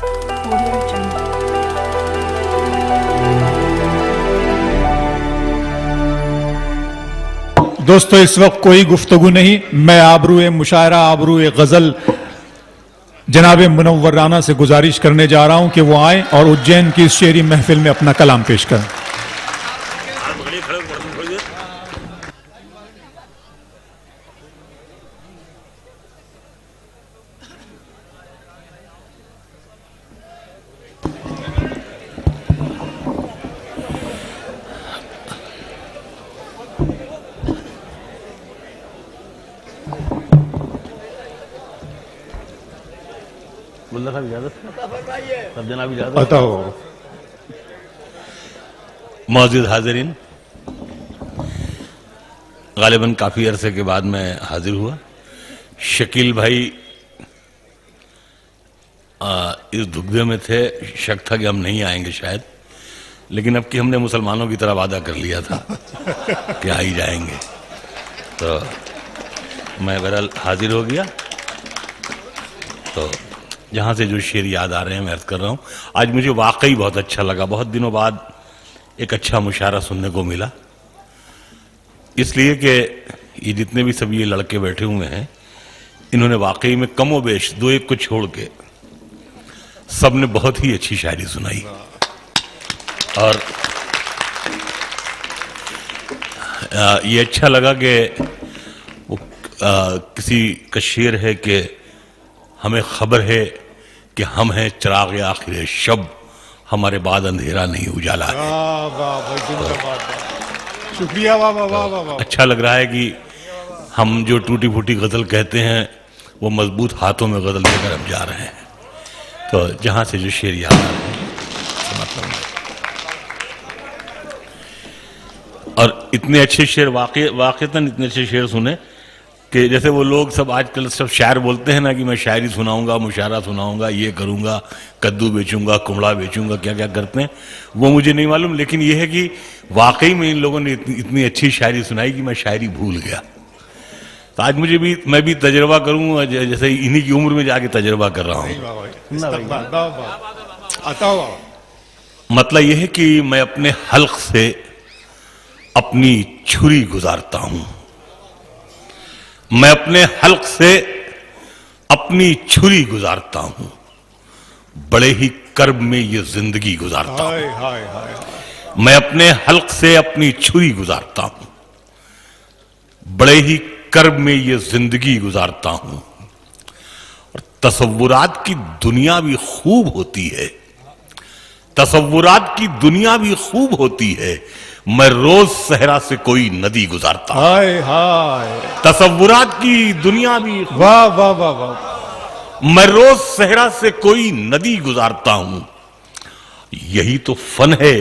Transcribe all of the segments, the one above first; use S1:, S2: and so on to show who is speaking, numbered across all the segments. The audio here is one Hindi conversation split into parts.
S1: Audio Jungle.
S2: दोस्तों, इस वक्त कोई गुफ्तगू नहीं। मैं आबरूए मुशायरा, आबरूए गजल जनाब मुनव्वर राना से गुजारिश करने जा रहा हूं कि वो आए और उज्जैन की इस शेरी महफिल में अपना कलाम पेश करें। बताओ।
S3: मौजूद हाजिरीन, गालिबन काफी अरसे के बाद मैं हाजिर हुआ। शकील भाई इस धुगदे में थे, शक था कि हम नहीं आएंगे शायद, लेकिन अब कि हमने मुसलमानों की तरह वादा कर लिया था कि आ ही जाएंगे, तो मैं बहरहाल हाजिर हो गया। तो जहाँ से जो शेर याद आ रहे हैं मैं अर्ज कर रहा हूँ। आज मुझे वाकई बहुत अच्छा लगा, बहुत दिनों बाद एक अच्छा मुशायरा सुनने को मिला, इसलिए कि ये जितने भी सब ये लड़के बैठे हुए हैं, इन्होंने वाकई में कमो बेश दो एक को छोड़ के सब ने बहुत ही अच्छी शायरी सुनाई। और ये अच्छा लगा कि वो किसी का शेर है कि हमें खबर है कि हम हैं चिराग आखिर शब, हमारे बाद अंधेरा नहीं उजाला है।
S2: शुक्रिया। वाह वाह वाह वाह।
S3: अच्छा लग रहा है कि हम जो टूटी फूटी गजल कहते हैं वो मजबूत हाथों में गजल लेकर हम जा रहे हैं। तो जहां से जो शेर याद आ रहे हैं मतलब, और इतने अच्छे शेर वाकईतन इतने अच्छे शेर सुने कि जैसे वो लोग सब आजकल सब शायर बोलते हैं ना कि मैं शायरी सुनाऊंगा, मुशायरा सुनाऊंगा, ये करूंगा, कद्दू बेचूंगा, कुमड़ा बेचूंगा, क्या क्या करते हैं वो मुझे नहीं मालूम, लेकिन ये है कि वाकई में इन लोगों ने इतनी अच्छी शायरी सुनाई कि मैं शायरी भूल गया। तो आज मैं भी तजर्बा करूं, जैसे इन्हीं की उम्र में जाके तजर्बा कर रहा हूं। मतलब यह है कि मैं अपने हल्क से अपनी छुरी गुजारता हूं, मैं अपने हल्क से अपनी छुरी गुजारता हूं, बड़े ही कर्ब में ये जिंदगी गुजारता हूं। मैं अपने हल्क से अपनी छुरी गुजारता हूं, बड़े ही कर्ब में ये जिंदगी गुजारता हूं। और तसव्वुरात की दुनिया भी खूब होती है, तसव्वुरात की दुनिया भी खूब होती है, मैं रोज सहरा से कोई नदी गुजारता हूं।
S2: हाय हाय।
S3: तसव्वुरात की दुनिया भी,
S2: वाह वाह वाह वाह।
S3: मैं रोज सहरा से कोई नदी गुजारता हूं। यही तो फन है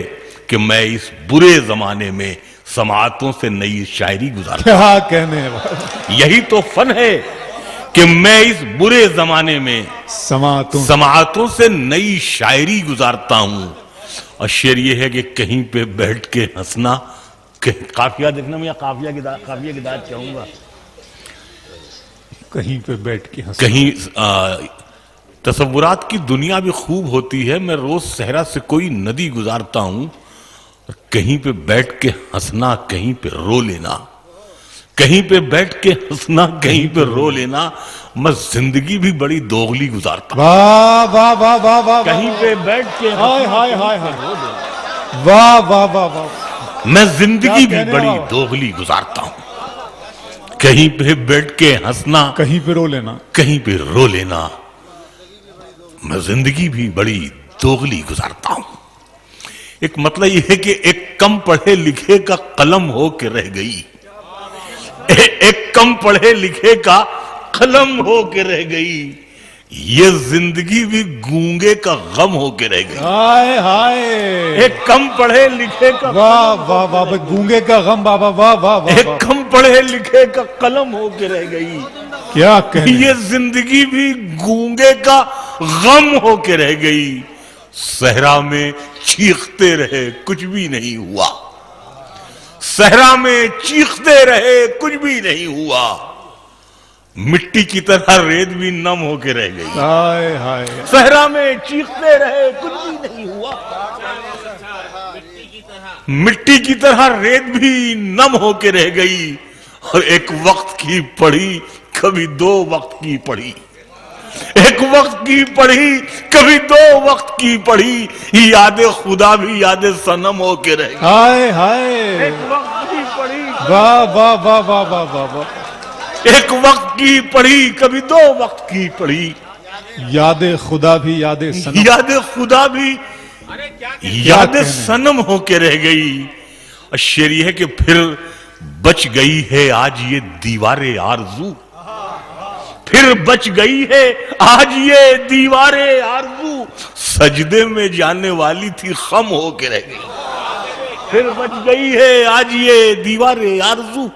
S3: कि मैं इस बुरे जमाने में समातों से नई शायरी गुजारता हूं।
S2: क्या कहने वाला।
S3: यही तो फन है कि मैं इस बुरे जमाने में समातों से नई शायरी गुजारता हूं। और शेर ये है कि कहीं पे बैठ के हंसना, काफिया देखना, मैं काफिया की दाद चाहूंगा,
S2: कहीं पे बैठ के हंसना।
S3: कहीं तसव्वुरात की दुनिया भी खूब होती है, मैं रोज सहरा से कोई नदी गुजारता हूं। और कहीं पे बैठ के हंसना, कहीं पे रो लेना, कहीं पे बैठ के हंसना, कहीं पे रो लेना, मैं जिंदगी भी बड़ी दोगली गुजारता हूं।
S2: वाह वाह वाह वाह वाह।
S3: कहीं पे बैठ के
S2: हाय हाय हाय हाय। वाह वाह वाह वाह।
S3: मैं जिंदगी भी बड़ी दोगली गुजारता हूं, कहीं पे बैठ के हंसना,
S2: कहीं पे रो लेना,
S3: कहीं पे रो लेना, मैं जिंदगी भी बड़ी दोगली गुजारता हूं। एक मतलब यह है कि एक कम पढ़े लिखे का कलम हो के रह गई, एक कम पढ़े लिखे का कलम हो के रह गई, ये जिंदगी भी गूंगे का गम हो के रह गई।
S2: हाय हाय।
S3: एक कम पढ़े लिखे का,
S2: वाह वाह वाह, गूंगे का गम बाबा, वाह वाह वाह।
S3: एक कम पढ़े लिखे का कलम हो के रह गई,
S2: क्या कहने।
S3: ये जिंदगी भी गूंगे का गम हो के रह गई। सहरा में चीखते रहे कुछ भी नहीं हुआ, सहरा में चीखते रहे कुछ भी नहीं हुआ, मिट्टी की तरह रेत भी नम होके रह गई।
S2: हाय हाय।
S3: सहरा में चीखते रहे, कुछ भी नहीं हुआ। मिट्टी की तरह रेत भी नम होके रह गई। और एक वक्त की पढ़ी, कभी दो वक्त की पढ़ी, एक वक्त की पढ़ी, कभी दो वक्त की पढ़ी, याद खुदा भी याद सनम होके रह गई।
S2: हाय हाय।
S3: एक वक्त की पढ़ी,
S2: वाह वाह वाह वाह वाह वाह वाह।
S3: एक वक्त की पढ़ी, कभी दो वक्त की पढ़ी,
S2: याद खुदा भी याद सनम,
S3: याद खुदा भी याद सनम होके रह गई। और शेर यह है कि फिर बच गई है आज ये दीवारे आरज़ू, फिर बच गई है आज ये दीवारे आरज़ू, सजदे में जाने वाली थी खम होके रह गई। फिर बच गई है आज ये दीवारे आरज़ू,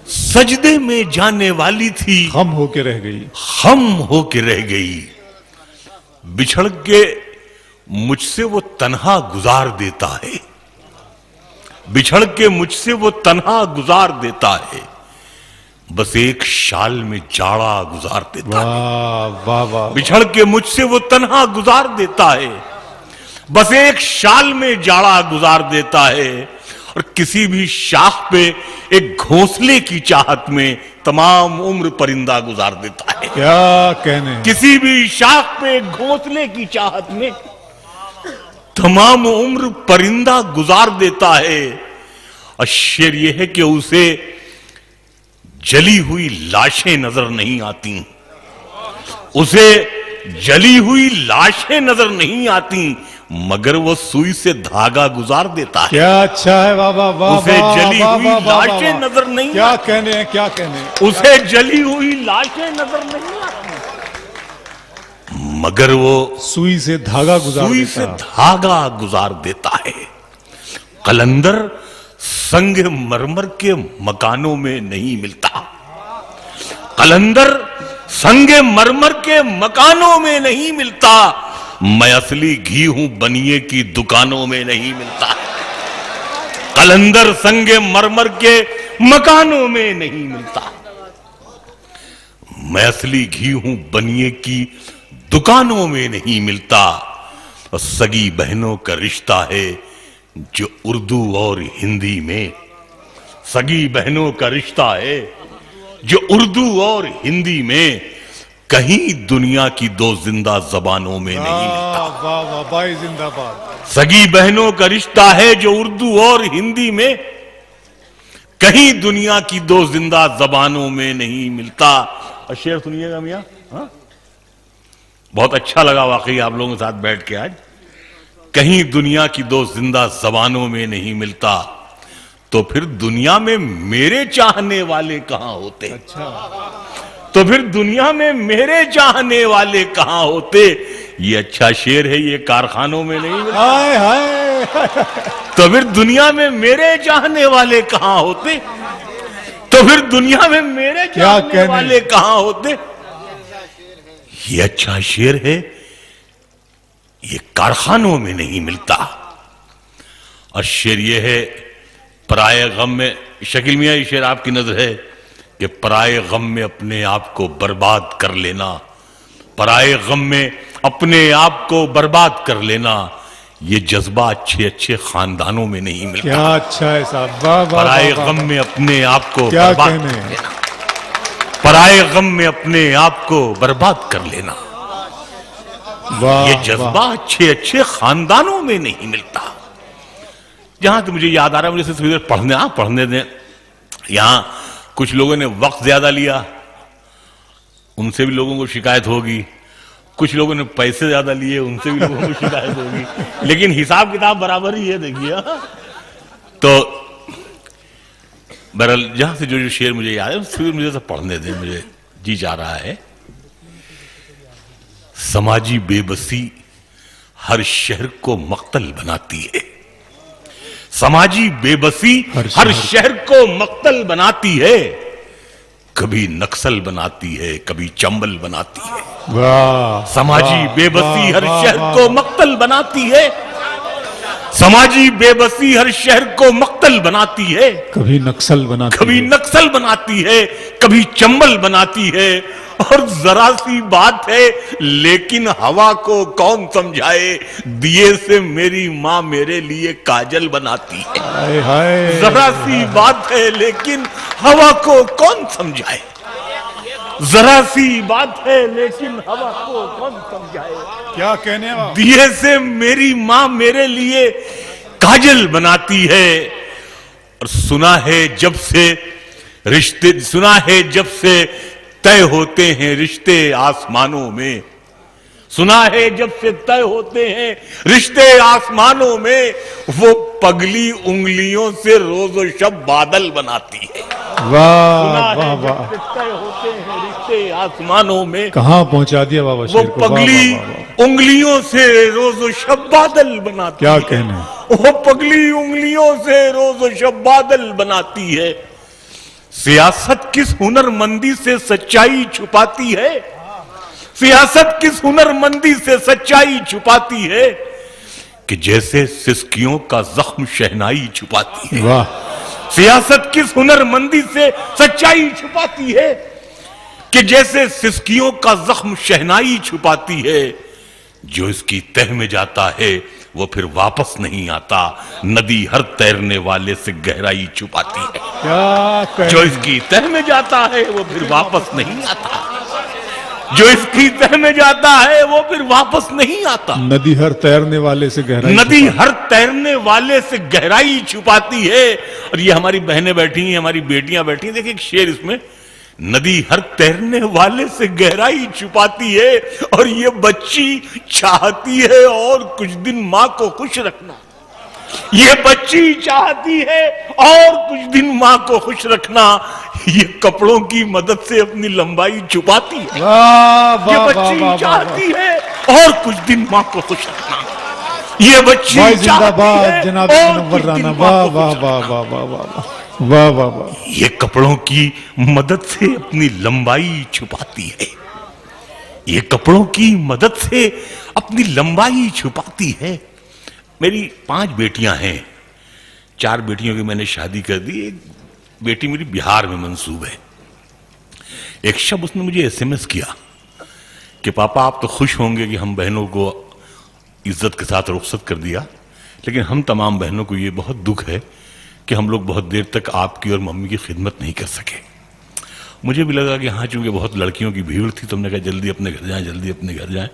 S3: सजदे में जाने वाली थी
S2: हम होके रह गई।
S3: हम होके रह गई। बिछड़ के मुझसे वो तन्हा गुजार देता है, बिछड़ के मुझसे वो तन्हा गुजार देता है, बस एक शाल में जाड़ा गुजार देता है।
S2: वाह वाह वाह।
S3: बिछड़ के मुझसे वो तन्हा गुजार देता है, बस एक शाल में जाड़ा गुजार देता है। और किसी भी शाख पे एक घोंसले की चाहत में तमाम उम्र परिंदा गुजार देता है।
S2: क्या कहने।
S3: किसी भी शाख पे एक घोंसले की चाहत में तमाम उम्र परिंदा गुजार देता है। और शेर यह है कि उसे जली हुई लाशें नजर नहीं आती, उसे जली हुई लाशें नजर नहीं आती, मगर वो सुई से धागा गुजार देता है।
S2: क्या अच्छा है। वाह वाह वाह।
S3: उसे जली हुई लाशें नजर नहीं
S2: क्या
S3: आती।
S2: कहने हैं, क्या कहने।
S3: उसे जली हुई लाशें नजर नहीं आती, मगर वो
S2: सुई से धागा गुजार
S3: सुई
S2: देता
S3: से धागा गुजार देता है। कलंदर संग मरमर के मकानों में नहीं मिलता, कलंदर संग मरमर के मकानों में नहीं मिलता, मैं असली घी हूं बनिए की दुकानों में नहीं मिलता। कलंदर संगे मरमर के मकानों में नहीं मिलता, मैं असली घी हूं बनिए की दुकानों में नहीं मिलता। और सगी बहनों का रिश्ता है जो उर्दू और हिंदी में, सगी बहनों का रिश्ता है जो उर्दू और हिंदी में, कहीं दुनिया की दो जिंदा जबानों में नहीं मिलता।
S2: वाह वाह भाई जिंदाबाद।
S3: सगी बहनों का रिश्ता है जो उर्दू और हिंदी में, कहीं दुनिया की दो जिंदा जबानों में नहीं मिलता। और शेर सुनिएगा मियां, हाँ? बहुत अच्छा लगा वाकई आप लोगों के साथ बैठ के आज। कहीं दुनिया की दो जिंदा जबानों में नहीं मिलता, तो फिर दुनिया में मेरे चाहने वाले कहां होते।
S2: अच्छा।
S3: तो फिर दुनिया में मेरे चाहने वाले कहां होते। ये अच्छा शेर है, ये कारखानों में नहीं मिलता।
S2: हाय हाय।
S3: तो फिर दुनिया में मेरे चाहने वाले कहां होते, तो फिर दुनिया में मेरे चाहने वाले कहां होते। ये अच्छा शेर है, ये कारखानों में नहीं मिलता। और शेर ये है, पराये गम में, शकील मियां ये शेर आपकी नजर है कि पराये गम में अपने आप को बर्बाद कर लेना, पराये गम में अपने आप को बर्बाद कर लेना, ये जज्बा अच्छे अच्छे खानदानों में नहीं मिलता।
S2: क्या अच्छा है साहब। वाह वाह।
S3: पराये गम में अपने आप को
S2: क्या
S3: बर्बाद
S2: कहने।
S3: कर लेना, पराये गम में अपने आप को बर्बाद कर लेना,
S2: वाह।
S3: ये जज्बा अच्छे अच्छे खानदानों में नहीं मिलता। जहां तो मुझे याद आ रहा है, मुझे थोड़ी देर पढ़ने दें। यहां कुछ लोगों ने वक्त ज्यादा लिया, उनसे भी लोगों को शिकायत होगी। कुछ लोगों ने पैसे ज्यादा लिए, उनसे भी लोगों को शिकायत होगी। लेकिन हिसाब किताब बराबर ही है, देखिए। तो बहरहाल जहां से जो जो शेर मुझे याद है फिर मुझे तो पढ़ने दें, मुझे जी जा रहा है। समाजी बेबसी हर शहर को मक्तल बनाती है, समाजी बेबसी हर शहर को मक्तल बनाती है, कभी नक्सल बनाती है, कभी चंबल बनाती है।
S2: वाह।
S3: समाजी बेबसी हर शहर को मक्तल बनाती है, समाजी बेबसी हर शहर को मक्तल बनाती है,
S2: कभी नक्सल बनाती
S3: कभी
S2: है।
S3: नक्सल बनाती है, कभी चंबल बनाती है। और जरा सी बात है लेकिन हवा को कौन समझाए, दिए से मेरी माँ मेरे लिए काजल बनाती है।
S2: हाय हाय,
S3: जरा सी बात है लेकिन हवा को कौन समझाए, जरा सी बात है लेकिन हवा को कौन समझाए।
S2: क्या कहने वाला।
S3: दिए से मेरी माँ मेरे लिए काजल बनाती है। और सुना है जब से रिश्ते, सुना है जब से तय होते हैं रिश्ते आसमानों में, सुना है जब से तय होते हैं रिश्ते आसमानों में, वो पगली उंगलियों से रोजो शब बादल बनाती है।
S2: वाह वाह वाह,
S3: तय होते हैं रिश्ते आसमानों में,
S2: कहाँ पहुंचा दिया बाबा
S3: वो
S2: शेर को। वाह,
S3: पगली
S2: वाह, वाह, वाह।
S3: उंगलियों से रोजो शब बादल बनाती
S2: क्या
S3: है।
S2: कहने।
S3: वो पगली उंगलियों से रोजो शब बादल बनाती है। सियासत किस हुनरमंदी से सच्चाई छुपाती है, सियासत किस हुनरमंदी से सच्चाई छुपाती है, कि जैसे सिसकियों का जख्म शहनाई छुपाती है।
S2: वाह,
S3: सियासत किस हुनरमंदी से सच्चाई छुपाती है, कि जैसे सिसकियों का जख्म शहनाई छुपाती है। जो इसकी तह में जाता है वो फिर वापस नहीं आता, नदी हर तैरने वाले से गहराई छुपाती है।
S2: क्या कहने।
S3: जो इसकी तह में जाता है वो फिर वापस नहीं आता, जो इसकी तह में जाता है वो फिर वापस नहीं आता।
S2: नदी हर तैरने वाले से गहराई
S3: नदी हर तैरने वाले से गहराई छुपाती है। और ये हमारी बहनें बैठी हैं, हमारी बेटियां बैठी हैं, देखिए एक शेर इसमें, नदी हर तैरने वाले से गहराई छुपाती है और ये बच्ची चाहती है और कुछ दिन मां को खुश रखना, ये बच्ची चाहती है और कुछ दिन मां को खुश रखना, ये कपड़ों की मदद से अपनी लंबाई छुपाती है।
S2: वाह
S3: ये
S2: वाह वाह
S3: बच्ची
S2: वाह,
S3: चाहती है और कुछ दिन मां को खुश रखना, ये बच्ची
S2: वाह,
S3: चाहती
S2: जिंदाबाद
S3: है
S2: जनाब
S3: और
S2: मुनव्वर
S3: कुछ दिन
S2: राना।
S3: मां
S2: वाह
S3: को
S2: वाह
S3: खुश
S2: वाह
S3: रखना।
S2: वाह वाह वाह वाह वाह वाह।
S3: ये कपड़ों की मदद से अपनी लंबाई छुपाती है, ये कपड़ों की मदद से अपनी लंबाई छुपाती है। मेरी 5 बेटियां हैं, 4 बेटियों की मैंने शादी कर दी, एक बेटी मेरी बिहार में मंसूब है। एक शब्द उसने मुझे एसएमएस किया कि पापा आप तो खुश होंगे कि हम बहनों को इज्जत के साथ रुखसत कर दिया, लेकिन हम तमाम बहनों को ये बहुत दुख है कि हम लोग बहुत देर तक आपकी और मम्मी की खिदमत नहीं कर सके। मुझे भी लगा कि हाँ, चूंकि बहुत लड़कियों की भीड़ थी तो हमने कहा जल्दी अपने घर जाएं, जल्दी अपने घर जाएं,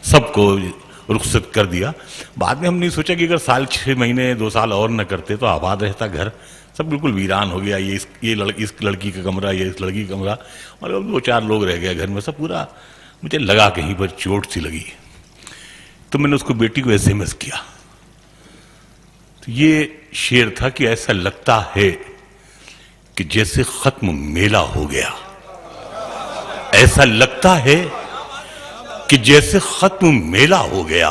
S3: सबको रुखसत कर दिया। बाद में हमने सोचा कि अगर साल 6 महीने 2 साल और न करते तो आबाद रहता घर, सब बिल्कुल वीरान हो गया। इस लड़की का कमरा, ये इस लड़की का कमरा, और 2-4 लोग रह गए घर में, सब पूरा मुझे लगा कहीं पर चोट सी लगी। तो मैंने उसको बेटी को एसएमएस किया, तो ये शेर था कि ऐसा लगता है कि जैसे खत्म मेला हो गया, ऐसा लगता है कि जैसे खत्म मेला हो गया,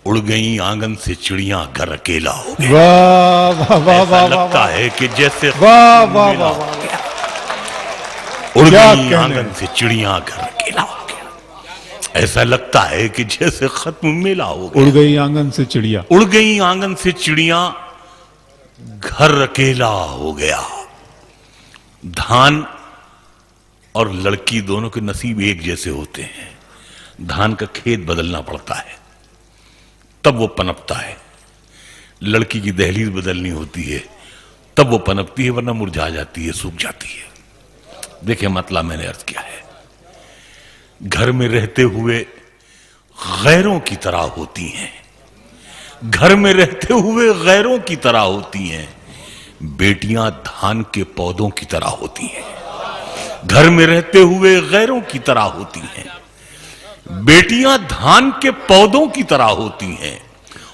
S3: उड़ गई आंगन से चिड़ियां घर अकेला हो गया।
S2: वाह वाह वाह
S3: ऐसा
S2: वाह
S3: लगता
S2: वाह,
S3: है कि जैसे
S2: वाह
S3: खत्म
S2: वाह
S3: मेला
S2: वाह
S3: हो
S2: वाह।
S3: गया, उड़
S2: क्या
S3: गई
S2: कहने।
S3: आंगन से चिड़ियां घर अकेला हो गया। ऐसा लगता है कि जैसे खत्म मेला हो गया,
S2: उड़ गई आंगन से चिड़िया।
S3: उड़ गई आंगन से चिड़ियां घर अकेला हो गया। धान और लड़की दोनों के नसीब एक जैसे होते हैं। धान का खेत बदलना पड़ता है तब वो पनपता है, लड़की की दहलीज बदलनी होती है तब वो पनपती है, वरना मुरझा जाती है, सूख जाती है। देखिए मतलब मैंने अर्ज किया है, घर में रहते हुए गैरों की तरह होती हैं, घर में रहते हुए गैरों की तरह होती हैं। बेटियां धान के पौधों की तरह होती हैं, घर में रहते हुए गैरों की तरह होती हैं। बेटियां धान के पौधों की तरह होती हैं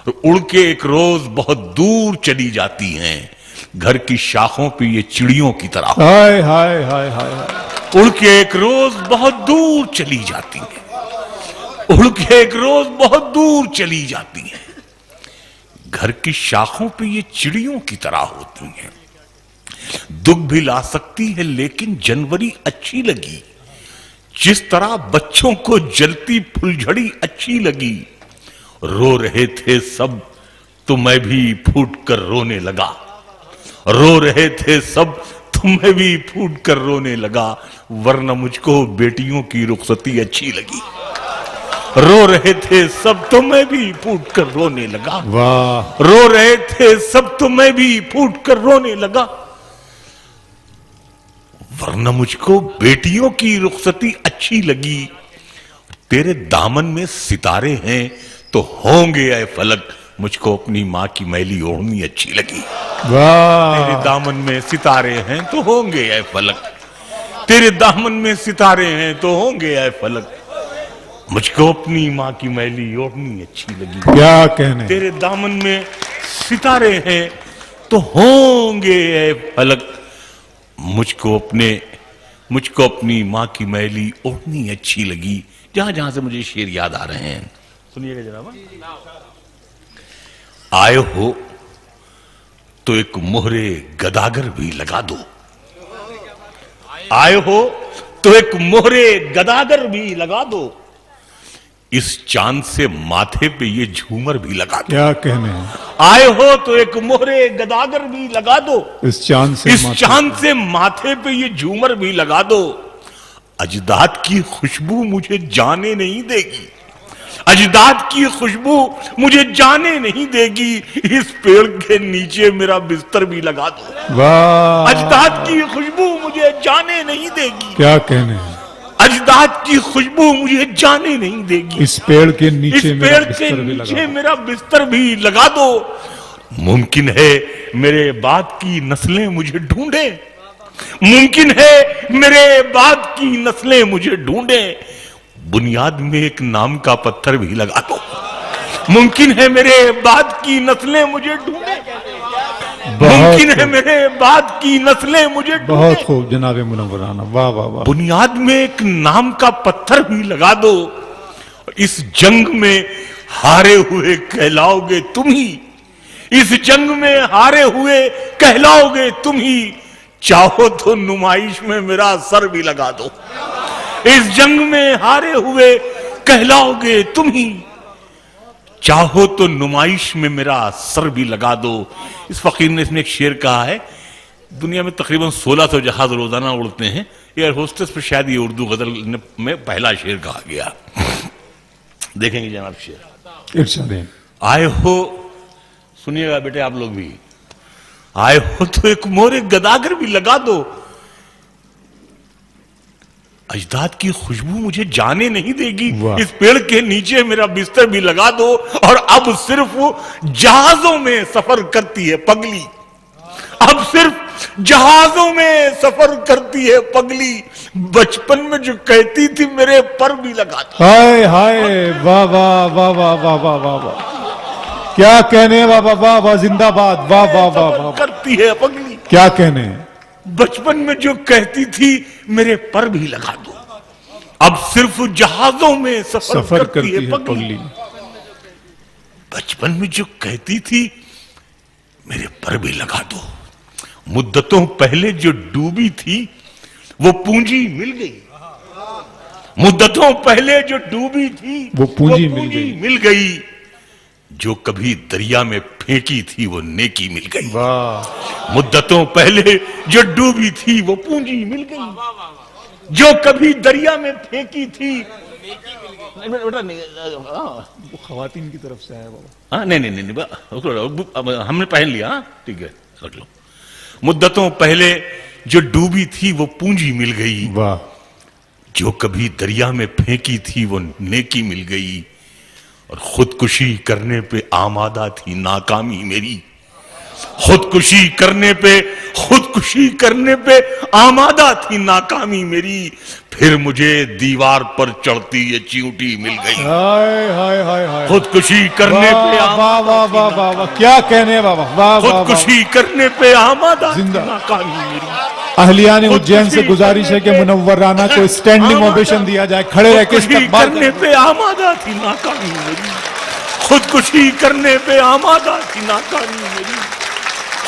S3: और उड़ के एक रोज बहुत दूर चली जाती हैं। घर की शाखों पे ये चिड़ियों की तरह,
S2: हाय हाय हाय हाय हाय।
S3: उड़ के एक रोज बहुत दूर चली जाती हैं, उड़ के एक रोज बहुत दूर चली जाती हैं। घर की शाखों पे ये चिड़ियों की तरह होती हैं। दुख भी ला सकती है लेकिन जनवरी अच्छी लगी, जिस तरह बच्चों को जलती फुलझड़ी अच्छी लगी। रो रहे थे सब तो मैं भी फूट कर रोने लगा। रो रहे थे सब तो मैं भी फूट कर रोने लगा, वरना मुझको बेटियों की रुखसती अच्छी लगी। रो रहे थे सब तो मैं भी फूट कर रोने लगा।
S2: वाह,
S3: रो रहे थे सब तो मैं भी फूट कर रोने लगा, वरना मुझको बेटियों की रुखसती अच्छी लगी। तेरे दामन में सितारे हैं तो होंगे ऐ फलक, मुझको अपनी माँ की मैली ओढ़नी अच्छी लगी।
S2: वाह,
S3: तेरे दामन में सितारे हैं तो होंगे ऐ फलक, तेरे दामन में सितारे हैं तो होंगे ऐ फलक, मुझको अपनी माँ की मैली ओढ़नी अच्छी लगी।
S2: क्या कहने।
S3: तेरे दामन में सितारे हैं तो होंगे ऐ फलक, मुझको अपनी माँ की मैली ओढ़नी अच्छी लगी। जहां जहां से मुझे शेर याद आ रहे हैं, सुनिएगा जनाब। आए हो तो एक मोहरे गदागर भी लगा दो, आए हो तो एक मोहरे गदागर भी लगा दो, इस चांद से माथे पे ये झूमर भी लगा दो।
S2: क्या कहने।
S3: आए हो तो एक मोहरे गदागर भी लगा दो,
S2: इस चांद से
S3: माथे पे ये झूमर भी लगा दो। अजदाद की खुशबू मुझे जाने नहीं देगी, अजदाद की खुशबू मुझे जाने नहीं देगी, इस पेड़ के नीचे मेरा बिस्तर भी लगा दो।
S2: वाह,
S3: अजदाद की खुशबू मुझे जाने नहीं देगी,
S2: क्या कहने।
S3: अजदाद की खुशबू मुझे जाने नहीं देगी,
S2: इस पेड़ के नीचे
S3: इस पेड़ के नीचे मेरा बिस्तर भी लगा दो। मुमकिन है मेरे बाद की नस्लें मुझे ढूंढे, मुमकिन है मेरे बाद की नस्लें मुझे ढूंढे, बुनियाद में एक नाम का पत्थर भी लगा दो। मुमकिन है मेरे बाद की नस्लें मुझे ढूंढे, मुमकिन है मेरे बाद की नस्लें मुझे ढूंढे।
S2: बहुत खूब जनाब मुनव्वराना, वाह वाह वाह।
S3: बुनियाद में एक नाम का पत्थर भी लगा दो, इस जंग में हारे हुए कहलाओगे तुम ही, इस जंग में हारे हुए कहलाओगे तुम ही, चाहो तो नुमाइश में मेरा सर भी लगा दो। इस जंग में हारे हुए कहलाओगे तुम ही, चाहो तो नुमाइश में मेरा सर भी लगा दो। इस फकीर ने इसमें एक शेर कहा है, दुनिया में तकरीबन 1600 जहाज रोजाना उड़ते हैं, एयर होस्टेस पर शायद ये उर्दू गजल में पहला शेर कहा गया। देखेंगे जनाब शेर।
S2: इरशाद है।
S3: आए हो, सुनिएगा बेटे आप लोग भी, आए हो तो एक मोरे गदागर भी लगा दो, अजदाद की खुशबू मुझे जाने नहीं देगी, इस पेड़ के नीचे मेरा बिस्तर भी लगा दो। और अब सिर्फ जहाजों में सफर करती है पगली, अब सिर्फ जहाजों में सफर करती है पगली, बचपन में जो कहती थी मेरे पर भी लगा दो।
S2: हाय हाय, वाह वाह वाह वाह वाह वाह वाह वाह, क्या कहने। वाह वाह वाह वाह, जिंदाबाद, वाह वाह वाह वाह,
S3: करती है पगली,
S2: क्या कहने।
S3: बचपन में जो कहती थी मेरे पर भी लगा दो, अब सिर्फ जहाजों में सफर करती है पगली। बचपन में जो कहती थी मेरे पर भी लगा दो, मुद्दतों पहले जो डूबी थी वो पूंजी मिल गई, मुद्दतों पहले जो डूबी थी
S2: वो पूंजी मिल गई,
S3: जो कभी दरिया में फेंकी थी वो नेकी मिल गई।
S2: वाह,
S3: मुद्दतों पहले जो डूबी थी वो पूंजी मिल गई, जो कभी दरिया में फेंकी थी। बेटा
S2: खवातीन की तरफ से आया बाबा।
S3: हाँ नहीं, हमने पहन लिया, ठीक है रख लो। मुद्दतों पहले जो डूबी थी वो पूंजी मिल गई,
S2: वाह,
S3: जो कभी दरिया में फेंकी थी वो नेकी मिल गई, और खुदकुशी करने पे आमादा थी नाकामी मेरी, खुदकुशी करने पे आमादा थी नाकामी मेरी, फिर मुझे दीवार पर चढ़ती ये चींटी मिल गई।
S2: हाय हाय हाय हाय,
S3: खुदकुशी करने पे
S2: वाह वाह वाह वाह वाह, क्या कहने बाबा, वाह वाह,
S3: खुदकुशी करने पे आमादा थी नाकामी मेरी।
S2: अहलियान उज्जैन से गुजारिश है कि मुनव्वर राना को स्टैंडिंग ओवेशन दिया जाए, खड़े रह के इस्तकबाल
S3: करने पे आमादा थी नाकामी मेरी, खुदकुशी करने पे आमादा थी नाकामी मेरी,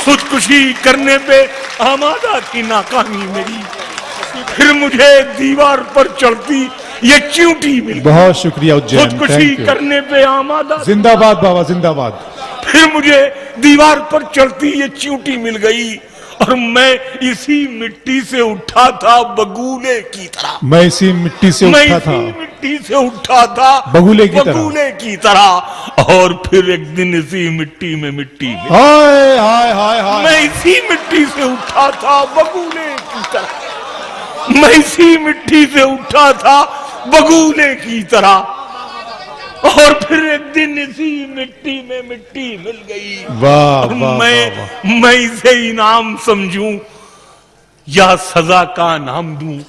S3: खुदकुशी करने पे आमादा थी नाकामी मेरी, फिर मुझे दीवार पर चढ़ती ये चींटी मिल गई।
S2: बहुत शुक्रिया उज्जैन,
S3: खुदकुशी करने पे आमादा।
S2: जिंदाबाद बाबा, जिंदाबाद।
S3: फिर मुझे दीवार पर चढ़ती ये चींटी मिल गई और मैं इसी मिट्टी से उठा था बगुले की तरह।
S2: मैं इसी मिट्टी से
S3: मैं
S2: उठा
S3: इसी
S2: था
S3: मिट्टी से उठा था
S2: बगुले की तरह।
S3: बगुले की तरह। और फिर एक दिन इसी मिट्टी में मिट्टी मिली।
S2: हाय हाय हाय हाय।
S3: मैं इसी मिट्टी से उठा था बगुले की तरह। मैं इसी मिट्टी से उठा था बगुले की तरह। और फिर एक दिन इसी मिट्टी में मिट्टी मिल गई।
S2: वाह वाह वाह।
S3: मैं इसे इनाम समझूं या सजा का नाम दूं।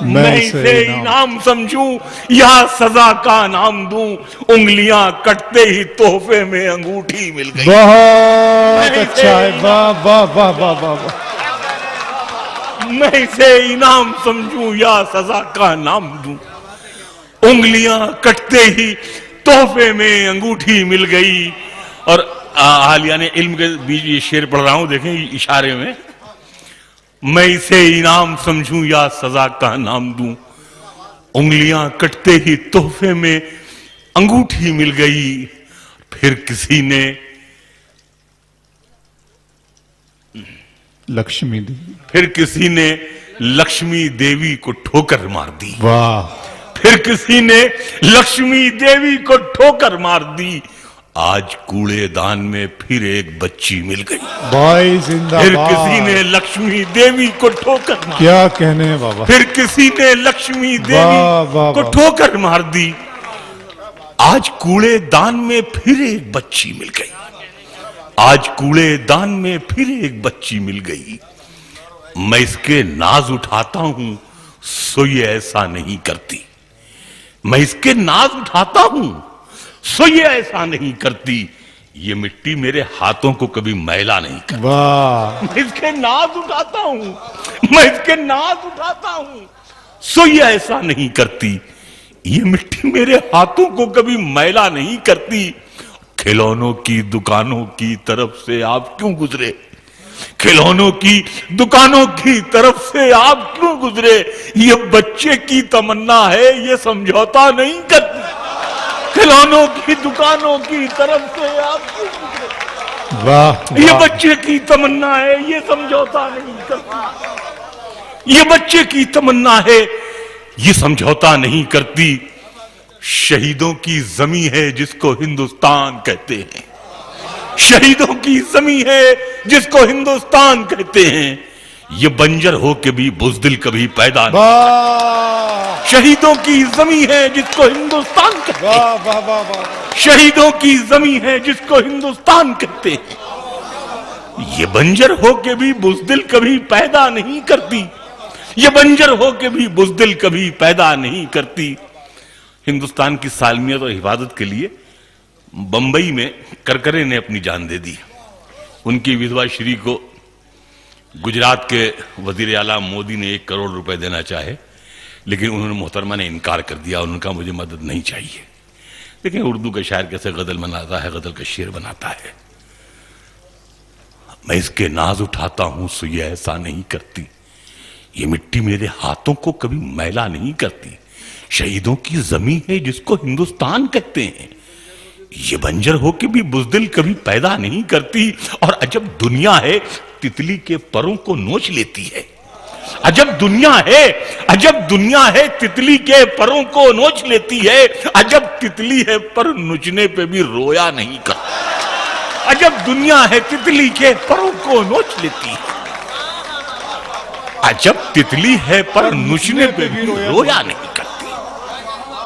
S3: मैं इसे इनाम समझूं या सजा का नाम दूं। उंगलियां कटते ही तोहफे में अंगूठी मिल गई।
S2: बहुत अच्छा है। वाह वाह वाह वाह वाह वाह।
S3: मैं इसे इनाम समझूं या सजा का नाम दूं। उंगलियां कटते ही तोहफे में अंगूठी मिल गई। और आलिया ने इल्म के बीच ये शेर पढ़ रहा हूं, देखें इशारे में। मैं इसे इनाम समझूं या सजा का नाम दूं। उंगलियां कटते ही तोहफे में अंगूठी मिल गई। फिर किसी ने
S2: लक्ष्मी देवी।
S3: फिर किसी ने लक्ष्मी देवी को ठोकर मार दी।
S2: वाह।
S3: फिर किसी ने लक्ष्मी देवी को ठोकर मार दी। आज कूड़ेदान में फिर एक बच्ची मिल गई।
S2: भाई जिंदाबाद।
S3: फिर किसी ने लक्ष्मी देवी को ठोकर मार।
S2: क्या कहने हैं बाबा।
S3: फिर किसी ने लक्ष्मी देवी को ठोकर मार दी। आज कूड़ेदान में फिर एक बच्ची मिल गई। आज कूड़ेदान में फिर एक बच्ची मिल गई। मैं इसके नाज उठाता हूं सो ये ऐसा नहीं करती। मैं इसके नाज उठाता हूं सो ये ऐसा नहीं करती। ये मिट्टी मेरे हाथों को कभी मैला नहीं करती।
S2: वाह।
S3: मैं इसके नाज उठाता हूं। मैं इसके नाज उठाता हूं सो ये ऐसा नहीं करती। ये मिट्टी मेरे हाथों को कभी मैला नहीं करती। खिलौनों की दुकानों की तरफ से आप क्यों गुजरे। खिलौनों की दुकानों की तरफ से आप क्यों गुजरे। ये बच्चे की तमन्ना है, ये समझौता नहीं करती। खिलौनों की दुकानों की तरफ से आप क्यों गुजरे।
S2: वाह।
S3: ये बच्चे की तमन्ना है, ये समझौता नहीं करती। ये बच्चे की तमन्ना है, ये समझौता नहीं करती। शहीदों की जमी है जिसको हिंदुस्तान कहते हैं। शहीदों की जमी है जिसको हिंदुस्तान कहते हैं। ये बंजर हो के भी बुजदिल कभी पैदा नहीं।
S2: वाह।
S3: शहीदों की जमी है जिसको हिंदुस्तान कहते हैं।
S2: वाह वाह वाह वाह।
S3: शहीदों की जमी है जिसको हिंदुस्तान कहते हैं। ये बंजर हो के भी बुजदिल कभी पैदा नहीं करती। ये बंजर हो के भी बुजदिल कभी पैदा नहीं करती। हिंदुस्तान की सालमियत और हिफाजत के लिए बंबई में करकरे ने अपनी जान दे दी। उनकी विधवा श्री को गुजरात के वजीर आला मोदी ने 1 करोड़ रुपए देना चाहे, लेकिन उन्होंने मोहतरमा ने इनकार कर दिया। उनका मुझे मदद नहीं चाहिए। लेकिन उर्दू का शायर कैसे गजल बनाता है, गजल का शेर बनाता है। मैं इसके नाज उठाता हूं सो ये ऐसा नहीं करती। ये मिट्टी मेरे हाथों को कभी मैला नहीं करती। शहीदों की जमी है जिसको हिंदुस्तान कहते हैं। ये बंजर हो के भी बुजदिल कभी पैदा नहीं करती। और अजब दुनिया है, तितली के परों को नोच लेती है। अजब दुनिया है, अजब दुनिया है, तितली के परों को नोच लेती है। अजब तितली है पर नोचने पे भी रोया नहीं करती। अजब दुनिया है, तितली के परों को नोच लेती है। अजब तितली है पर नोचने पे भी रोया नहीं करती।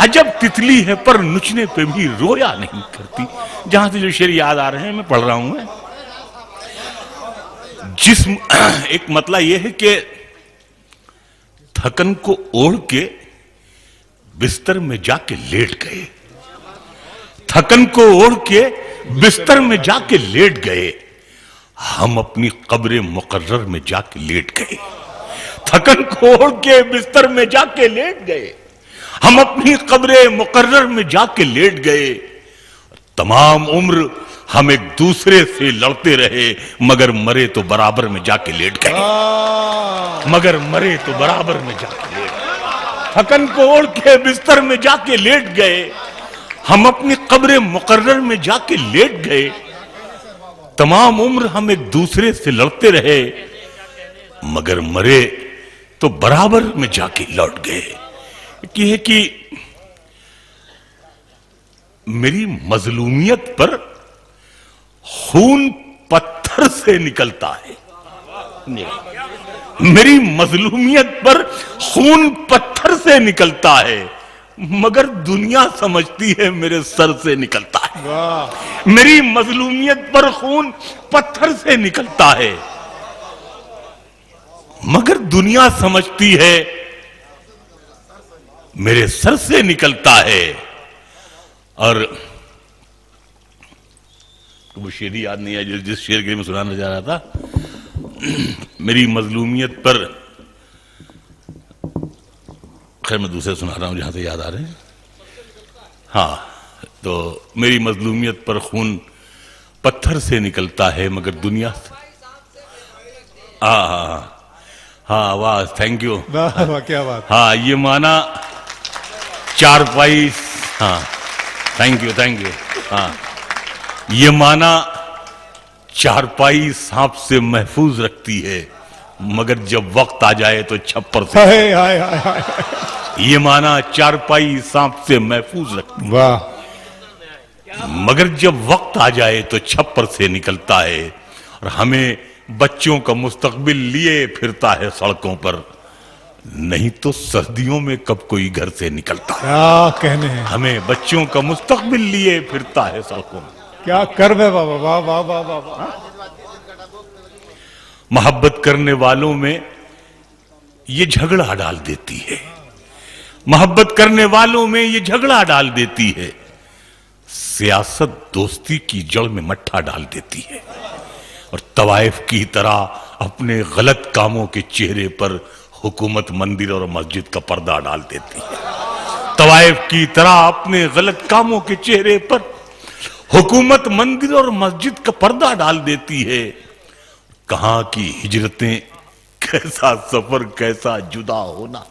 S3: अजब तितली है पर नुचने पे भी रोया नहीं करती। जहां से जो शेर याद आ रहे हैं मैं पढ़ रहा हूं। जिस्म एक मतलब यह है कि थकन को ओढ़ के बिस्तर में जाके लेट गए। थकन को ओढ़ के बिस्तर में जाके लेट गए। हम अपनी कब्र मुकर्रर में जाके लेट गए। थकन को ओढ़ के बिस्तर में जाके लेट गए। हम अपनी कब्र मुकर्रर में जाके लेट गए। तमाम उम्र हम एक दूसरे से लड़ते रहे, मगर मरे तो बराबर में जाके लेट गए। मगर मरे तो बराबर में जाके लेट गए। थकन को ओढ़ के बिस्तर में जाके लेट गए। हम अपनी कब्र मुकर्रर में जाके लेट गए। तमाम उम्र हम एक दूसरे से लड़ते रहे, मगर मरे तो बराबर में जाके लौट गए। ये है कि मेरी मजलूमियत पर खून पत्थर से निकलता है। मेरी मजलूमियत पर खून पत्थर से निकलता है, मगर दुनिया समझती है मेरे सर से निकलता है। मेरी मजलूमियत पर खून पत्थर से निकलता है, मगर दुनिया समझती है मेरे सर से निकलता है। और वो शेर याद नहीं है जिस शेर के मैं सुनाना जा रहा था। मेरी मजलूमियत पर, खैर मैं दूसरे सुना रहा हूं जहां से याद आ रहे हैं। हाँ, तो मेरी मजलूमियत पर खून पत्थर से निकलता है, मगर दुनिया, हाँ हाँ, वाह, थैंक यू,
S2: वाह क्या बात।
S3: हाँ, ये माना चारपाई, हाँ, थैंक यू, हाँ, ये माना चारपाई सांप से महफूज रखती है, मगर जब वक्त आ जाए तो छप्पर से।
S2: हाय हाय हाय हाय।
S3: ये माना चारपाई सांप से महफूज रखती है,
S2: वाह।
S3: मगर जब वक्त आ जाए तो छप्पर से निकलता है। और हमें बच्चों का मुस्तकबिल लिए फिरता है सड़कों पर, नहीं तो सर्दियों में कब कोई घर से निकलता है।
S2: क्या कहने हैं।
S3: हमें बच्चों का मुस्तकबिल लिए फिरता है सड़कों में।
S2: क्या कर्म है बाबा, वाह वाह वाह वाह वाह।
S3: मोहब्बत करने वालों में ये झगड़ा डाल देती है, मोहब्बत करने वालों में ये झगड़ा डाल देती है। सियासत दोस्ती की जड़ में मट्ठा डाल देती है, और तवाइफ की तरह अपने गलत कामों के चेहरे पर हुकूमत मंदिर और मस्जिद का पर्दा डाल देती है। तवाइफ की तरह अपने गलत कामों के चेहरे पर हुकूमत मंदिर और मस्जिद का पर्दा डाल देती है। कहां की हिजरतें, कैसा सफर, कैसा जुदा होना।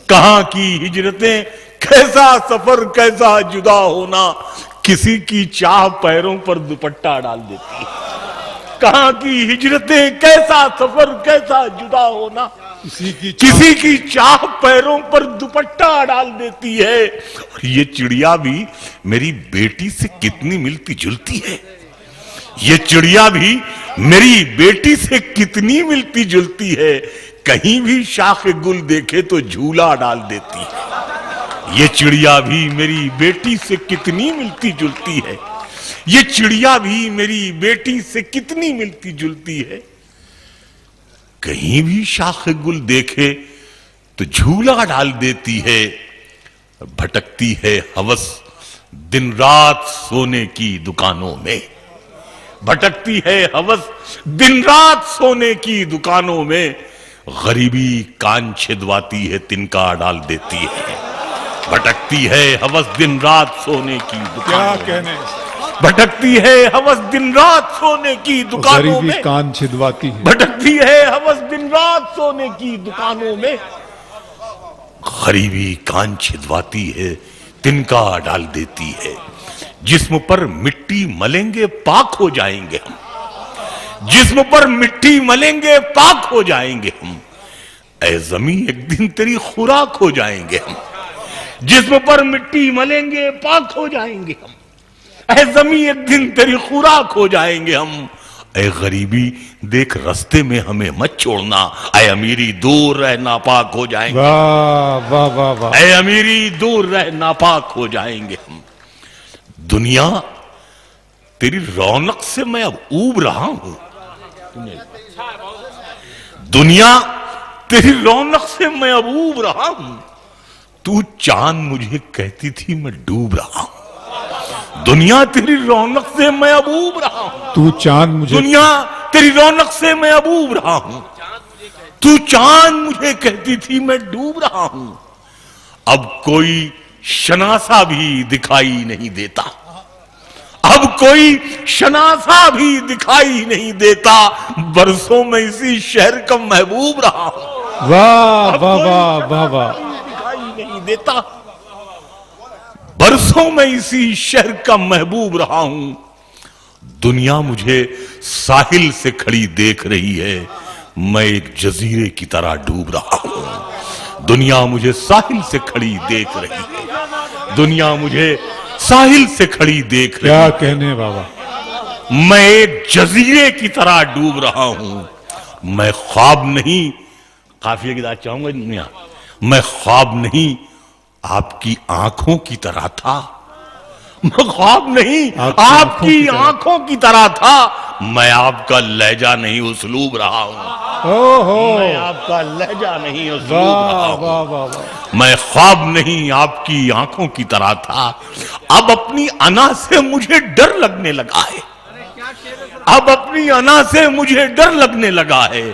S3: कहां की हिजरतें, कैसा सफर, कैसा जुदा होना। किसी की चाह पैरों पर दुपट्टा डाल देती है। कहां की हिजरतें, कैसा सफर, कैसा जुदा होना। किसी की चाह पैरों पर दुपट्टा डाल देती है। और ये चिड़िया भी मेरी बेटी से कितनी मिलती जुलती है। ये चिड़िया भी मेरी बेटी से कितनी मिलती जुलती है। कहीं भी शाख गुल देखे तो झूला डाल देती है। ये चिड़िया भी मेरी बेटी से कितनी मिलती जुलती है। ये चिड़िया भी मेरी बेटी से कितनी मिलती जुलती है। कहीं भी शाख गुल देखे तो झूला डाल देती है। भटकती है हवस दिन रात सोने की दुकानों में। भटकती है हवस दिन रात सोने की दुकानों में। गरीबी कान छिदवाती है, तिनका डाल देती है। भटकती है हवस दिन रात सोने की दुकानों में।
S2: क्या कहने।
S3: भटकती है हवस दिन रात सोने की दुकानों में।
S2: कान छिदवाती है।
S3: भटकती है हवस दिन रात सोने की दुकानों में। गरीबी कान छिदवाती है, तिनका डाल देती है। जिस्म पर मिट्टी मलेंगे पाक हो जाएंगे हम। जिस्म पर मिट्टी मलेंगे पाक हो जाएंगे हम। ऐ ज़मीं एक दिन तेरी खुराक हो जाएंगे हम। जिस्म पर मिट्टी मलेंगे पाक हो जाएंगे हम। ऐ ज़मीं एक दिन तेरी खुराक हो जाएंगे हम। ऐ गरीबी देख रस्ते में हमें मत छोड़ना। ऐ अमीरी दूर रह नापाक हो जाएंगे।
S2: वाह वाह वाह वाह।
S3: ऐ अमीरी दूर रह नापाक हो जाएंगे हम। दुनिया तेरी रौनक से मैं अब ऊब रहा हूं। दुनिया तेरी रौनक से मैं अब ऊब रहा हूं। तू चांद मुझे कहती थी मैं डूब रहा हूं। दुनिया तेरी रौनक से मैं अब ऊब रहा हूं।
S2: तू चांद मुझे।
S3: दुनिया तेरी रौनक से मैं अब ऊब रहा हूं। तू चांद मुझे कहती थी मैं डूब रहा हूं। अब कोई शनासा भी दिखाई नहीं देता। अब कोई शनासा भी दिखाई नहीं देता। बरसों में इसी शहर का महबूब रहा हूं।
S2: वाह वाह वाह वाह वाह।
S3: दिखाई नहीं देता। बरसों में इसी शहर का महबूब रहा हूं। दुनिया मुझे साहिल से खड़ी देख रही है, मैं एक जजीरे की तरह डूब रहा हूं। दुनिया मुझे साहिल से खड़ी देख रही है, दुनिया मुझे साहिल से खड़ी देख रही
S2: क्या
S3: है,
S2: कहने बाबा।
S3: मैं एक जजीरे की तरह डूब रहा हूं। मैं ख्वाब नहीं, काफिया की बात चाहूंगा दुनिया, मैं ख्वाब नहीं आपकी आंखों की तरह था। मैं ख्वाब नहीं आपकी आंखों की तरह था। मैं आपका लहजा नहीं उसलूब रहा हूं।
S2: ओहो,
S3: मैं आपका लहजा नहीं उसलूब
S2: वाह
S3: रहा हूं।
S2: वाह वाह वाह।
S3: मैं ख्वाब नहीं आपकी आंखों की तरह था। अब अपनी अना से मुझे डर लगने लगा है, अब अपनी अना से मुझे डर लगने लगा है।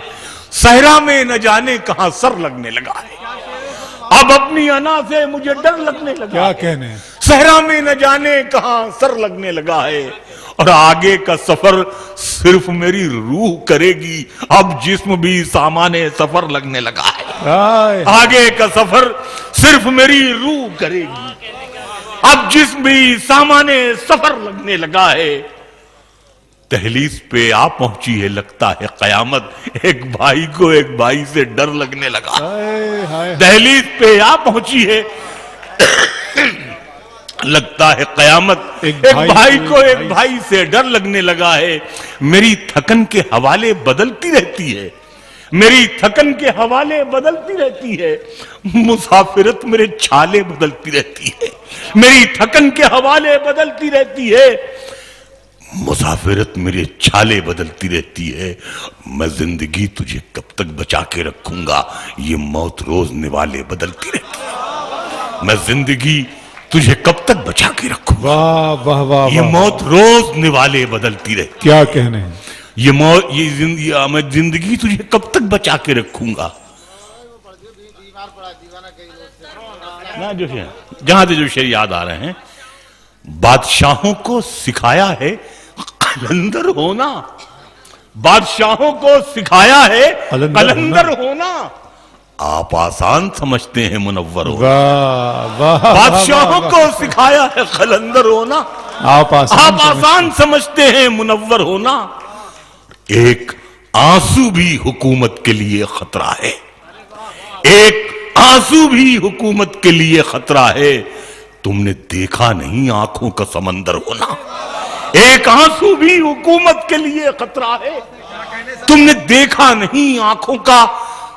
S3: सहरा में न जाने कहां सर लगने लगा है। अब अपनी अना से मुझे डर लगने लगा,
S2: क्या कहने।
S3: सहरा में न जाने कहां सर लगने लगा है। और आगे का सफर सिर्फ मेरी रूह करेगी। अब जिस्म भी सामान्य सफर लगने लगा है।
S2: हाय,
S3: आगे का सफर सिर्फ मेरी रूह करेगी। अब जिस्म भी सामान्य सफर लगने लगा है। दहलीज पे आ पहुंची है लगता है कयामत। एक भाई को एक भाई से डर लगने लगा।
S2: हाय, हाय।
S3: दहलीज पे आ पहुंची है लगता है कयामत। एक भाई को एक भाई से डर लगने लगा है। मेरी थकन के हवाले बदलती रहती है, मेरी थकन के हवाले बदलती रहती है। मुसाफिरत मेरे छाले बदलती रहती है, मेरी थकन के हवाले बदलती रहती है। मुसाफिरत मेरे छाले बदलती रहती है। मैं जिंदगी तुझे कब तक बचा के रखूंगा, ये मौत रोज निवाले बदलती रहती है। मैं जिंदगी तुझे कब तक बचा के रखूंगा,
S2: वाह वाह वाह।
S3: ये मौत रोज निवाले बदलती रहती।
S2: क्या कहने।
S3: ये मौत, ये जिंदगी, मैं जिंदगी तुझे कब तक बचा के रखूंगा। ना जो जहां से जो शेर याद आ रहे हैं, बादशाहों को सिखाया है कलंदर होना, बादशाहों को सिखाया है कलंदर होना। आप आसान समझते हैं मुनव्वर होना,
S2: वाह वाह।
S3: बादशाहों को सिखाया है कलंदर होना।
S2: आप
S3: आसान समझते हैं मुनव्वर होना। एक आंसू भी हुकूमत के लिए खतरा है, एक आंसू भी हुकूमत के लिए खतरा है। तुमने देखा नहीं आंखों का समंदर होना, एक आंसू भी हुकूमत के लिए खतरा है। तुमने देखा नहीं आंखों का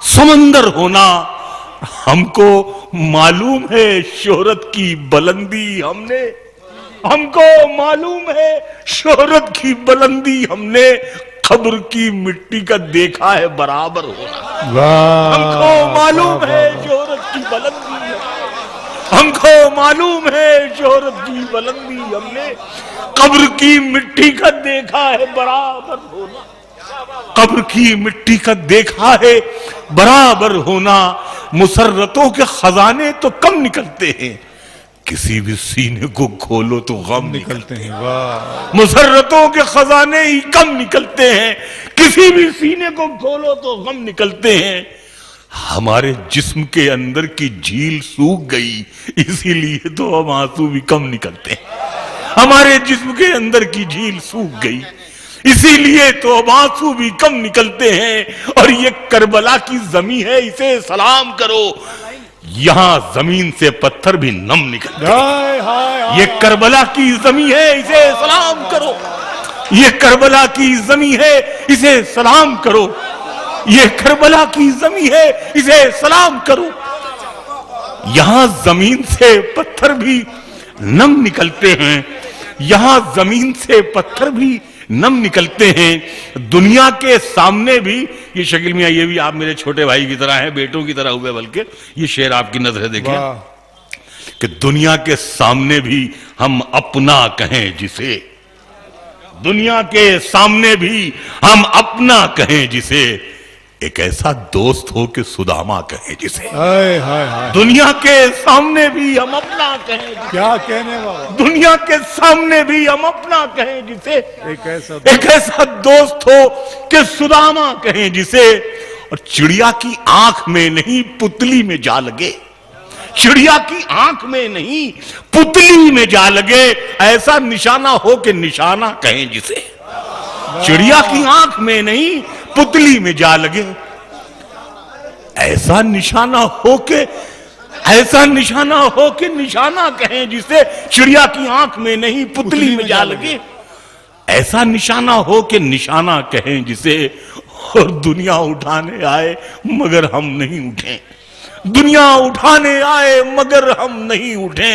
S3: समंदर होना। हमको मालूम है शोहरत की बुलंदी हमने, हमको मालूम है शोहरत की बुलंदी हमने। खबर की मिट्टी का देखा है बराबर होना।
S2: वाह,
S3: हमको मालूम है शोहरत की बुलंदी, हमको मालूम है शोहरत की बुलंदी हमने। कब्र की मिट्टी का देखा है बराबर होना, कब्र की मिट्टी का देखा है बराबर होना। मुसर्रतों के खजाने तो कम निकलते हैं, किसी भी सीने को खोलो तो गम निकलते हैं।
S2: वाह,
S3: मुसर्रतों के खजाने ही कम निकलते हैं, किसी भी सीने को खोलो तो गम निकलते हैं। हमारे जिस्म के अंदर की झील सूख गई, इसीलिए तो हम आंसू भी कम निकलते हैं। हमारे जिस्म के अंदर की झील सूख गई, इसीलिए तो अब आंसू भी कम निकलते हैं। और ये करबला की जमीन है, इसे सलाम करो। यहां जमीन से पत्थर भी नम निकलते हैं। ये करबला की जमीन है, इसे सलाम करो। ये करबला की जमीन है, इसे सलाम करो। ये करबला की जमीन है, इसे सलाम करो। यहां जमीन से पत्थर भी नम निकलते हैं, यहां जमीन से पत्थर भी नम निकलते हैं। दुनिया के सामने भी, ये शकील मियां ये भी आप मेरे छोटे भाई की तरह हैं, बेटों की तरह हुए, बल्कि ये शेर आपकी नजरें देखें कि दुनिया के सामने भी हम अपना कहें जिसे, दुनिया के सामने भी हम अपना कहें जिसे। एक ऐसा दोस्त हो कि सुदामा कहे जिसे।
S2: हाय हाय हाय।
S3: दुनिया के सामने भी हम अपना कहें,
S2: क्या कहने बाबा।
S3: दुनिया के सामने भी हम अपना कहें जिसे।
S2: एक
S3: ऐसा दोस्त हो कि सुदामा कहें जिसे। और चिड़िया की आंख में नहीं पुतली में जा लगे, चिड़िया की आंख में नहीं पुतली में जा लगे। ऐसा निशाना हो कि निशाना कहें जिसे। चिड़िया की आंख में नहीं पुतली में जा लगे। ऐसा निशाना हो के निशाना कहें जिसे चिड़िया की आंख में नहीं पुतली में जा लगे। ऐसा निशाना हो के निशाना कहें जिसे, और दुनिया उठाने आए मगर हम नहीं उठे। दुनिया उठाने आए मगर हम नहीं उठे।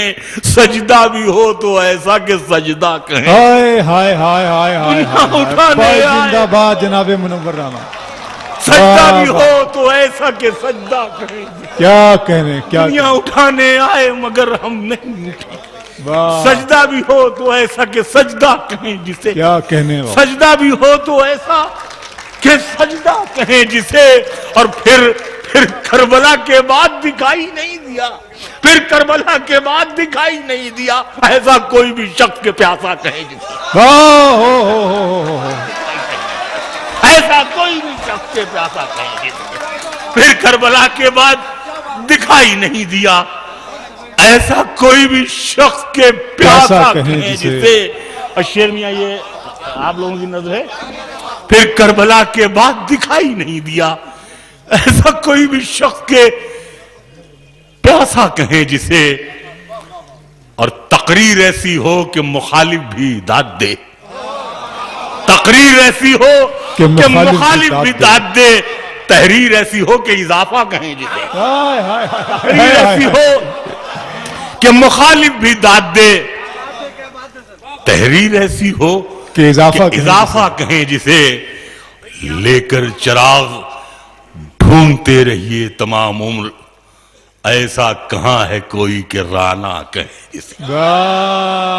S3: सजदा भी हो तो ऐसा के सजदा कहें।
S2: हाय हाय हाय हाय हाय
S3: उठाने आए,
S2: जिंदाबाद जनाब मुनव्वर राना।
S3: सजदा भी हो तो ऐसा के सजदा कहें।
S2: क्या कहने, क्या
S3: दुनिया उठाने आए मगर हम नहीं उठे।
S2: वाह,
S3: सजदा भी हो तो ऐसा के सजदा कहें जिसे।
S2: क्या कहने वाह।
S3: सजदा भी हो तो ऐसा के सजदा कहें जिसे। और फिर करबला के बाद दिखाई नहीं दिया। फिर करबला के बाद दिखाई नहीं दिया। ऐसा कोई भी शख्स के प्यासा कहे जिसे।
S2: हो।
S3: ऐसा कोई भी शख्स के प्यासा कहे जिसे। फिर करबला के बाद दिखाई नहीं दिया। ऐसा कोई भी शख्स के प्यासा कहे जिसे। और शेर मियां, ये आप लोगों की नजर है। फिर करबला के बाद दिखाई नहीं दिया। ऐसा कोई भी शख्स के प्यासा कहे जिसे। और तकरीर ऐसी हो कि मुखालिफ भी दाद दे। तकरीर ऐसी हो कि मुखालिफ भी दाद दे। तहरीर ऐसी हो कि इजाफा कहें जिसे। तकरीर ऐसी हो कि मुखालिफ भी दाद दे। तहरीर ऐसी हो कि इजाफा कहें जिसे। लेकर चिराग ढूंढते रहिए तमाम उम्र। ऐसा कहां है कोई कि राना कहे जिसे।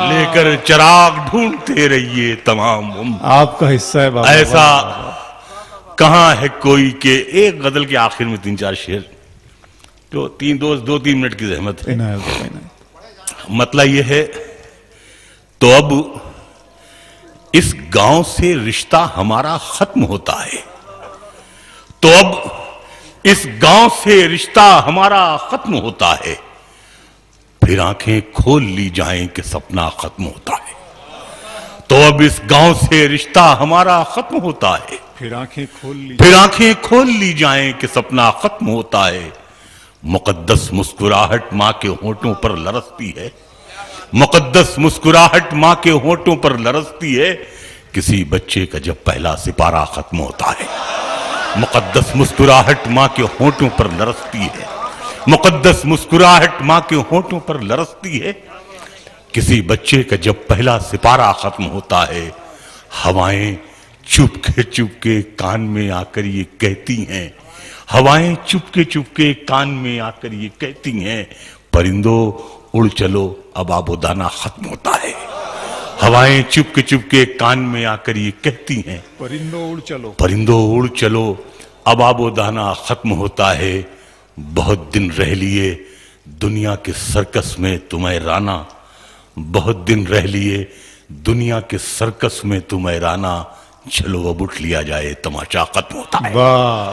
S3: लेकर चिराग ढूंढते रहिए तमाम उम्र।
S2: आपका हिस्सा है बाबा।
S3: ऐसा कहां है कोई के। एक गजल के आखिर में 3-4 शेर, तो 2-3 मिनट की जहमत है। मतलब यह है, तो अब इस गांव से रिश्ता हमारा खत्म होता है। तो अब इस गांव से रिश्ता हमारा खत्म होता है। फिर आंखें खोल ली जाएं कि सपना खत्म होता है। तो अब इस गांव से रिश्ता हमारा खत्म होता है।
S2: फिर आंखें खोल ली
S3: जाएं कि सपना खत्म होता है। मुकद्दस मुस्कुराहट मां के होंठों पर लरसती है। मुकद्दस मुस्कुराहट मां के होंठों पर लरसती है। किसी बच्चे का जब पहला सिपारा खत्म होता है। मुकद्दस मुस्कुराहट मां के होंठों पर लरसती है। मुकद्दस मुस्कुराहट मां के होंठों पर लरसती है। किसी बच्चे का जब पहला सिपारा खत्म होता है। हवाएं चुपके कान में आकर ये कहती हैं। हवाएं चुपके कान में आकर ये कहती हैं, परिंदों उड़ चलो अब आबोदाना खत्म होता है। हवाएं चुपके कान में आकर ये कहती हैं, परिंदों उड़ चलो अब आबोदाना खत्म होता है। बहुत दिन रह लिए दुनिया के सर्कस में तुम्हें राना। बहुत दिन रह लिए दुनिया के सर्कस में तुम्हें राना। चलो अब उठ लिया जाए तमाशा खत्म होता है।
S2: वाह,